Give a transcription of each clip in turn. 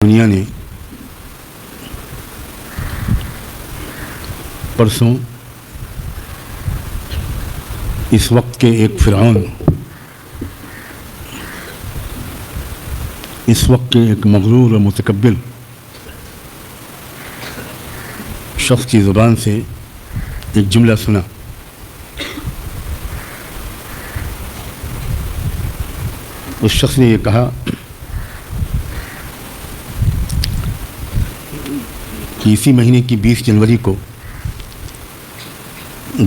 دنیا نے پرسوں اس وقت کے ایک فرعون، اس وقت کے ایک مغرور اور متکبر شخص کی زبان سے ایک جملہ سنا۔ اس شخص نے یہ کہا کہ اسی مہینے کی 20 جنوری کو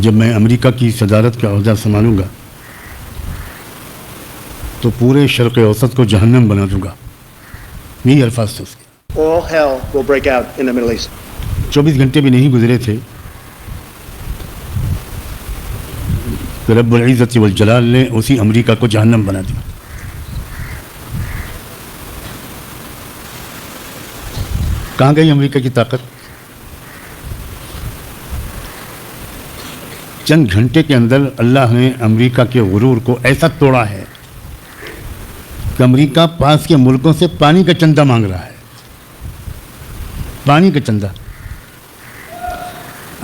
جب میں امریکہ کی صدارت کا عہدہ سنبھالوں گا تو پورے شرق اوسط کو جہنم بنا دوں گا۔ یہی الفاظ تھے اس کے۔ All hell will break out in the Middle East. 24 گھنٹے بھی نہیں گزرے تھے کہ رب العزت والجلال نے اسی امریکہ کو جہنم بنا دیا۔ کہاں گئی امریکہ کی طاقت؟ چند گھنٹے کے اندر اللہ نے امریکہ کے غرور کو ایسا توڑا ہے کہ امریکہ پاس کے ملکوں سے پانی کا چندہ مانگ رہا ہے۔ پانی کا چندہ،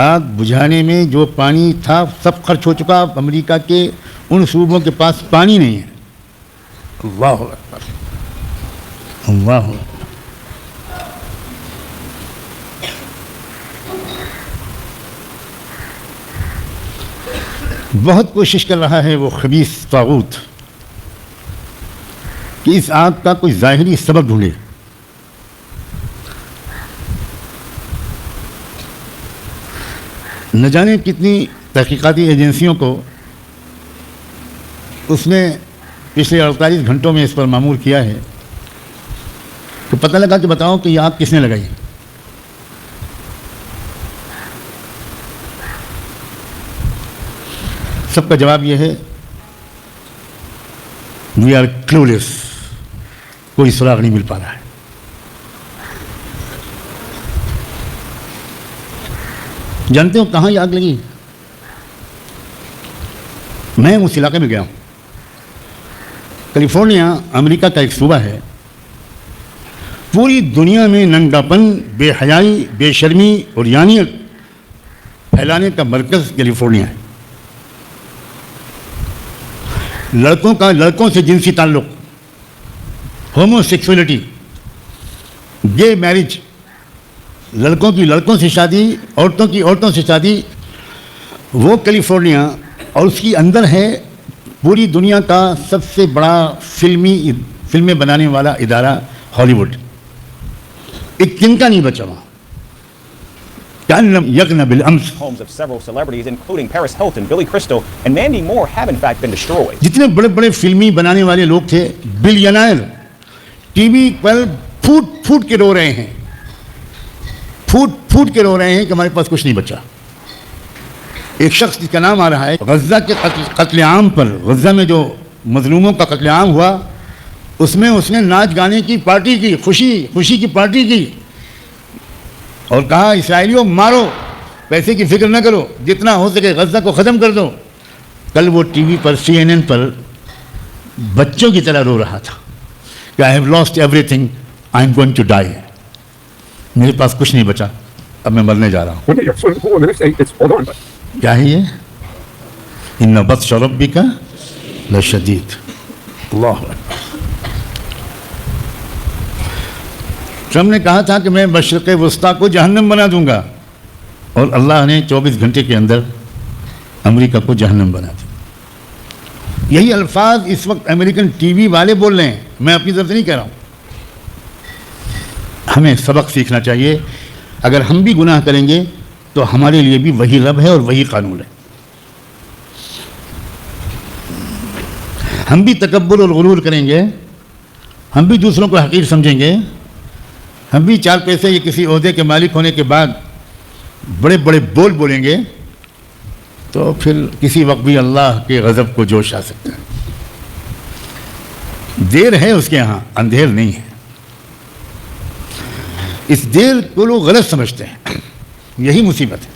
آگ بجھانے میں جو پانی تھا سب خرچ ہو چکا، امریکہ کے ان صوبوں کے پاس پانی نہیں ہے۔ اللہ اکبر، اللہ اکبر۔ بہت کوشش کر رہا ہے وہ خبیث طاغوت کہ اس آگ کا کوئی ظاہری سبب ڈھونڈے۔ نہ جانے کتنی تحقیقاتی ایجنسیوں کو اس نے پچھلے 48 گھنٹوں میں اس پر مامور کیا ہے تو پتہ لگا کہ بتاؤ کہ یہ آگ کس نے لگائی۔ سب کا جواب یہ ہے وی آر کلولیس، کوئی سراغ نہیں مل پا رہا ہے۔ جانتے ہو کہاں یہ آگ لگی؟ میں اس علاقے میں گیا ہوں۔ کیلیفورنیا امریکہ کا ایک صوبہ ہے۔ پوری دنیا میں ننگاپن، بے حیائی، بے شرمی اور یانیت پھیلانے کا مرکز کیلیفورنیا ہے۔ لڑکوں سے جنسی تعلق، ہومو سیکسولیٹی، گے میرج، لڑکوں کی لڑکوں سے شادی، عورتوں کی عورتوں سے شادی، وہ کیلیفورنیا اور اس کی اندر ہے پوری دنیا کا سب سے بڑا فلمیں بنانے والا ادارہ ہالی ووڈ۔ ایک تنکا نہیں بچا وہاں۔ Homes of several celebrities, including Paris Hilton, Billy Crystal, and Mandy Moore, have in fact been destroyed. جتنے بڑے بڑے فلمی بنانے والے لوگ تھے، بلینائر، ٹی وی پر پھوٹ کے رو رہے ہیں، پھوٹ کے رو رہے ہیں کہ ہمارے پاس کچھ نہیں بچا۔ ایک شخص جس کا نام آ رہا ہے، غزہ کے قتل عام پر، غزہ میں جو مظلوموں کا قتل عام ہوا اس میں اس نے ناچ گانے کی پارٹی کی، خوشی کی پارٹی کی اور کہا اسرائیلیوں مارو، پیسے کی فکر نہ کرو، جتنا ہو سکے غزہ کو ختم کر دو۔ کل وہ ٹی وی پر CNN پر بچوں کی طرح رو رہا تھا کہ I have lost everything, I am going to die. میرے پاس کچھ نہیں بچا، اب میں مرنے جا رہا ہوں۔ کیا ہے یہ؟ ان بطش ربک لشدید۔ اللہ اکبر۔ ٹرمپ نے کہا تھا کہ میں مشرق وسطیٰ کو جہنم بنا دوں گا اور اللہ نے 24 گھنٹے کے اندر امریکہ کو جہنم بنا دیا۔ یہی الفاظ اس وقت امریکن ٹی وی والے بول رہے ہیں، میں اپنی طرف سے نہیں کہہ رہا ہوں۔ ہمیں سبق سیکھنا چاہیے۔ اگر ہم بھی گناہ کریں گے تو ہمارے لیے بھی وہی رب ہے اور وہی قانون ہے۔ ہم بھی تکبر اور غرور کریں گے، ہم بھی دوسروں کو حقیر سمجھیں گے، ہم بھی 4 پیسے یا کسی عہدے کے مالک ہونے کے بعد بڑے بڑے بول بولیں گے تو پھر کسی وقت بھی اللہ کے غضب کو جوش آ سکتا ہے۔ دیر ہے اس کے ہاں، اندھیر نہیں ہے۔ اس دیر کو لوگ غلط سمجھتے ہیں، یہی مصیبت ہے۔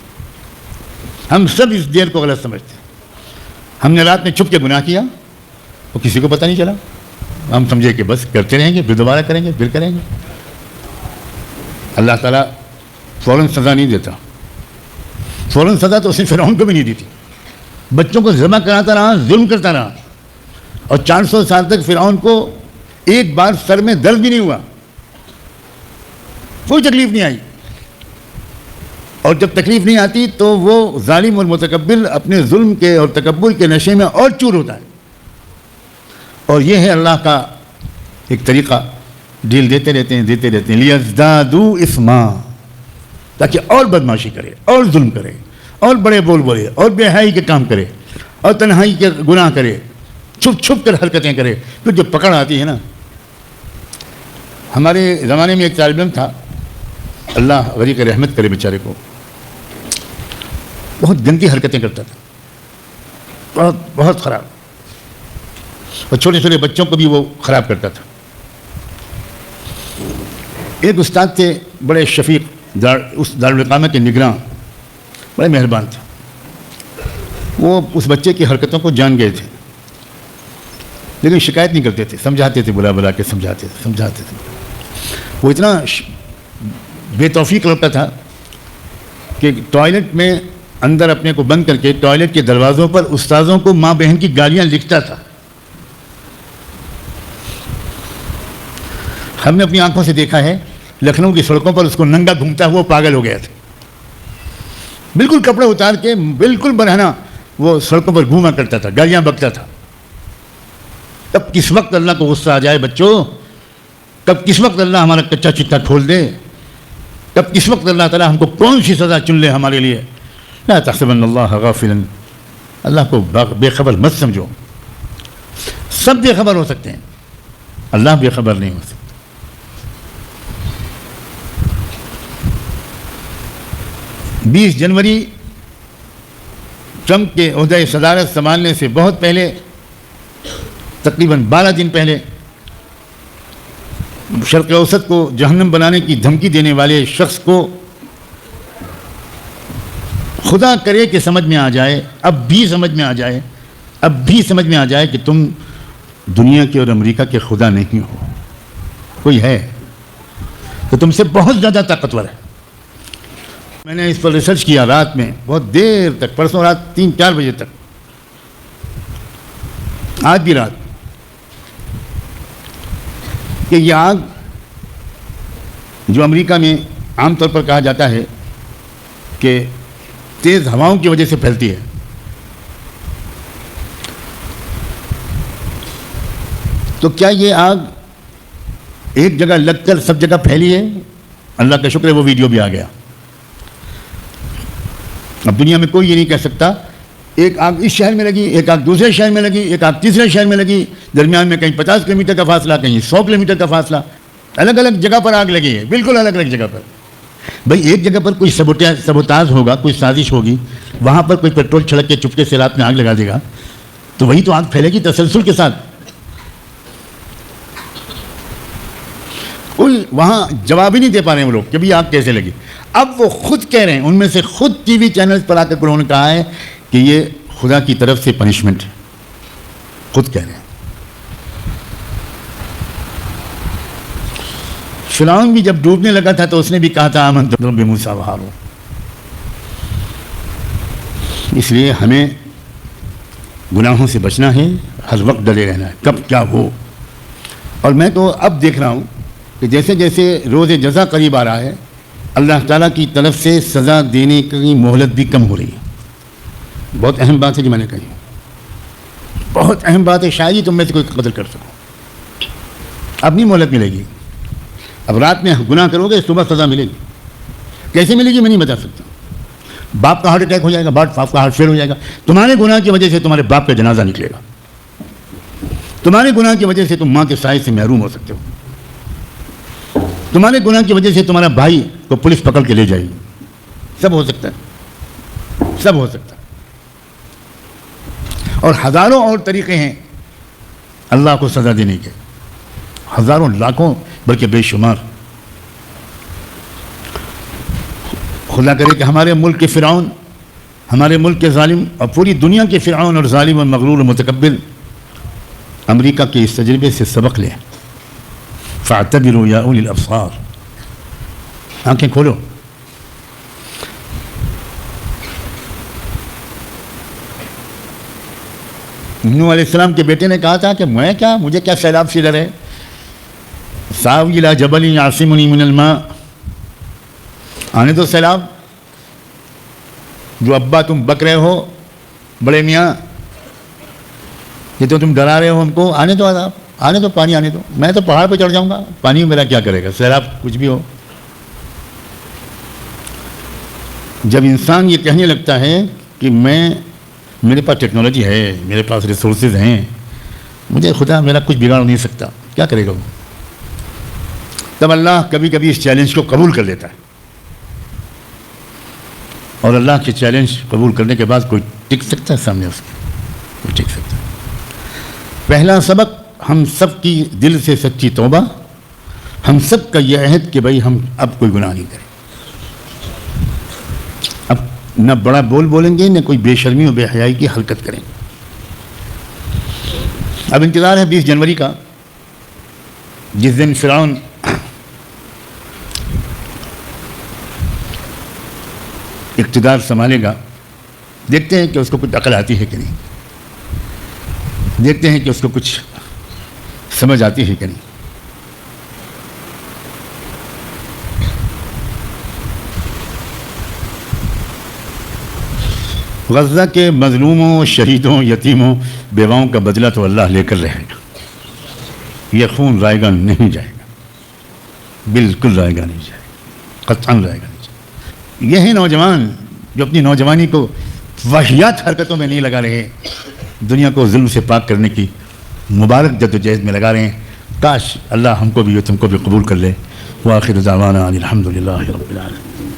ہم سب اس دیر کو غلط سمجھتے ہیں۔ ہم نے رات میں چھپ کے گناہ کیا اور کسی کو پتہ نہیں چلا، ہم سمجھے کہ بس کرتے رہیں گے، پھر دوبارہ کریں گے، پھر کریں گے۔ اللہ تعالیٰ فوراً سزا نہیں دیتا. فوراً سزا تو اس نے فرعون کو بھی نہیں دی تھی. بچوں کو ذبح کراتا رہا, ظلم کرتا رہا, اور 400 سال تک فرعون کو ایک بار سر میں درد بھی نہیں ہوا, کوئی تکلیف نہیں آئی. اور جب تکلیف نہیں آتی تو وہ ظالم اور متکبر اپنے ظلم کے اور تکبر کے نشے میں اور چور ہوتا ہے. اور یہ ہے اللہ کا ایک طریقہ, ڈیل دیتے رہتے ہیں لیزدادوا اثما, تاکہ اور بدماشی کرے, اور ظلم کرے, اور بڑے بول بولے, اور بے حیائی کے کام کرے, اور تنہائی کے گناہ کرے, چھپ چھپ کر حرکتیں کرے. پھر جو پکڑ آتی ہے نا, ہمارے زمانے میں ایک طالب علم تھا, اللہ غریق رحمت کرے بیچارے کو, بہت گندی حرکتیں کرتا تھا, بہت بہت خراب, اور چھوٹے چھوٹے بچوں کو بھی وہ خراب کرتا تھا. ایک استاد تھے بڑے شفیق, اس دارالقامہ کے نگراں, بڑے مہربان تھے. وہ اس بچے کی حرکتوں کو جان گئے تھے, لیکن شکایت نہیں کرتے تھے, سمجھاتے تھے, بلا کے سمجھاتے تھے. وہ اتنا بے توفیق لڑکا تھا کہ ٹوائلٹ میں اندر اپنے کو بند کر کے ٹوائلٹ کے دروازوں پر استاذوں کو ماں بہن کی گالیاں لکھتا تھا. ہم نے اپنی آنکھوں سے دیکھا ہے, لکھنؤ کی سڑکوں پر اس کو ننگا گھومتا ہوا پاگل ہو گیا تھا. بالکل کپڑے اتار کے بالکل برہنہ وہ سڑکوں پر گھوما کرتا تھا, گالیاں بکتا تھا. کب کس وقت اللہ کو غصہ آ جائے بچوں, کب کس وقت اللہ ہمارا کچا چٹا کھول دے, کب کس وقت اللہ تعالیٰ ہم کو کون سی سزا چن لے ہمارے لیے. لا تحسبن اللہ غافلا, اللہ کو بے خبر مت سمجھو. سب بے خبر ہو سکتے ہیں, اللہ بے خبر نہیں ہو سکتا. بیس جنوری ٹرمپ کے عہدہ صدارت سنبھالنے سے بہت پہلے, تقریباً 12 دن پہلے, شرق اوسط کو جہنم بنانے کی دھمکی دینے والے شخص کو خدا کرے کہ سمجھ میں آ جائے, اب بھی سمجھ میں آ جائے کہ تم دنیا کے اور امریکہ کے خدا نہیں ہو. کوئی ہے تو تم سے بہت زیادہ طاقتور ہے. میں نے اس پر ریسرچ کیا رات میں, بہت دیر تک, پرسوں رات 3-4 بجے تک, آج بھی رات, کہ یہ آگ جو امریکہ میں عام طور پر کہا جاتا ہے کہ تیز ہواؤں کی وجہ سے پھیلتی ہے, تو کیا یہ آگ ایک جگہ لگ کر سب جگہ پھیلی ہے؟ اللہ کا شکر ہے وہ ویڈیو بھی آ گیا. اب دنیا میں کوئی یہ نہیں کہہ سکتا ایک آگ اس شہر میں لگی, ایک آگ دوسرے شہر میں لگی, ایک آگ تیسرے شہر میں لگی, درمیان میں کہیں 50 کلومیٹر کا فاصلہ, کہیں 100 کلومیٹر کا فاصلہ, الگ الگ جگہ پر آگ لگی ہے, بالکل الگ الگ جگہ پر. بھئی ایک جگہ پر کوئی سبوتاژ ہوگا, کوئی سازش ہوگی, وہاں پر کوئی پیٹرول چھڑک کے چپکے سے رات میں آگ لگا دے گا, تو وہی تو آگ پھیلے گی تسلسل کے ساتھ. کوئی وہاں جواب ہی نہیں دے پا رہے ہیں وہ لوگ کہ بھی آگ کیسے لگی. اب وہ خود کہہ رہے ہیں, ان میں سے خود ٹی وی چینلز پر آ کر انہوں نے کہا ہے کہ یہ خدا کی طرف سے پنشمنٹ ہے, خود کہہ رہے ہیں. فرعون بھی جب ڈوبنے لگا تھا تو اس نے بھی کہا تھا آمنت برب موسیٰ وہارون. اس لیے ہمیں گناہوں سے بچنا ہے, ہر وقت ڈرے رہنا ہے کب کیا ہو. اور میں تو اب دیکھ رہا ہوں کہ جیسے جیسے روز جزا قریب آ رہا ہے, اللہ تعالیٰ کی طرف سے سزا دینے کی مہلت بھی کم ہو رہی ہے. بہت اہم بات ہے جو میں نے کہی, بہت اہم بات ہے, شاید ہی تم میں سے کوئی قتل کر سکو. اب نہیں مہلت ملے گی. اب رات میں گناہ کرو گے, صبح سزا ملے گی. کیسے ملے گی میں نہیں بتا سکتا. باپ کا ہارٹ اٹیک ہو جائے گا, باپ کا ہارٹ فیل ہو جائے گا, تمہارے گناہ کی وجہ سے تمہارے باپ کا جنازہ نکلے گا. تمہارے گناہ کی وجہ سے تم ماں کے سائے سے محروم ہو سکتے ہو. تمہارے گناہ کی وجہ سے تمہارا بھائی کو پولیس پکڑ کے لے جائے گی. سب ہو سکتا ہے, سب ہو سکتا ہے. اور ہزاروں اور طریقے ہیں اللہ کو سزا دینے کے, ہزاروں, لاکھوں, بلکہ بے شمار. خدا کرے کہ ہمارے ملک کے فرعون, ہمارے ملک کے ظالم اور پوری دنیا کے فرعون اور ظالم اور مغرور اور متکبر امریکہ کے اس تجربے سے سبق لیں. فاعتبروا یا اولی الابصار, آنکھیں کھولو. نوح علیہ السلام کے بیٹے نے کہا تھا کہ میں کیا, مجھے کیا سیلاب سے ڈر ہے, ساوی الی جبل یعصمنی من الماء, آنے دو سیلاب, جو ابا تم بک رہے ہو بڑے میاں, یہ تو تم ڈرا رہے ہو ہم کو, آنے دو عذاب, آنے دو, پانی آنے دو, میں تو پہاڑ پہ چڑھ جاؤں گا, پانی میرا کیا کرے گا, سیلاب کچھ بھی ہو. جب انسان یہ کہنے لگتا ہے کہ میرے پاس ٹیکنالوجی ہے, میرے پاس ریسورسز ہیں, مجھے خدا میرا کچھ بگاڑ نہیں سکتا, کیا کرے گا وہ؟ تب اللہ کبھی کبھی اس چیلنج کو قبول کر لیتا ہے, اور اللہ کے چیلنج قبول کرنے کے بعد کوئی ٹک سکتا ہے سامنے اس کے؟ کوئی ٹک سکتا ہے. پہلا سبق, ہم سب کی دل سے سچی توبہ, ہم سب کا یہ عہد کہ بھائی ہم اب کوئی گناہ نہیں کریں, اب نہ بڑا بول بولیں گے, نہ کوئی بے شرمی و بے حیائی کی حرکت کریں گے. اب انتظار ہے 20 جنوری کا, جس دن فرعون اقتدار سنبھالے گا. دیکھتے ہیں کہ اس کو کچھ عقل آتی ہے کہ نہیں, دیکھتے ہیں کہ اس کو کچھ سمجھ آتی ہے کہ نہیں. غزہ کے مظلوموں, شہیدوں, یتیموں, بیواؤں کا بدلہ تو اللہ لے کر رہے گا. یہ خون رائے گا نہیں جائے گا, بالکل رائے گا نہیں جائے گا, قطعاً رائے گا نہیں جائے گا. یہ ہیں نوجوان جو اپنی نوجوانی کو واہیات حرکتوں میں نہیں لگا رہے, دنیا کو ظلم سے پاک کرنے کی مبارک جدوجہد میں لگا رہے ہیں. کاش اللہ ہم کو بھی اور تم کو بھی قبول کر لے. وآخر دعوانا ان الحمد للہ رب العالمین.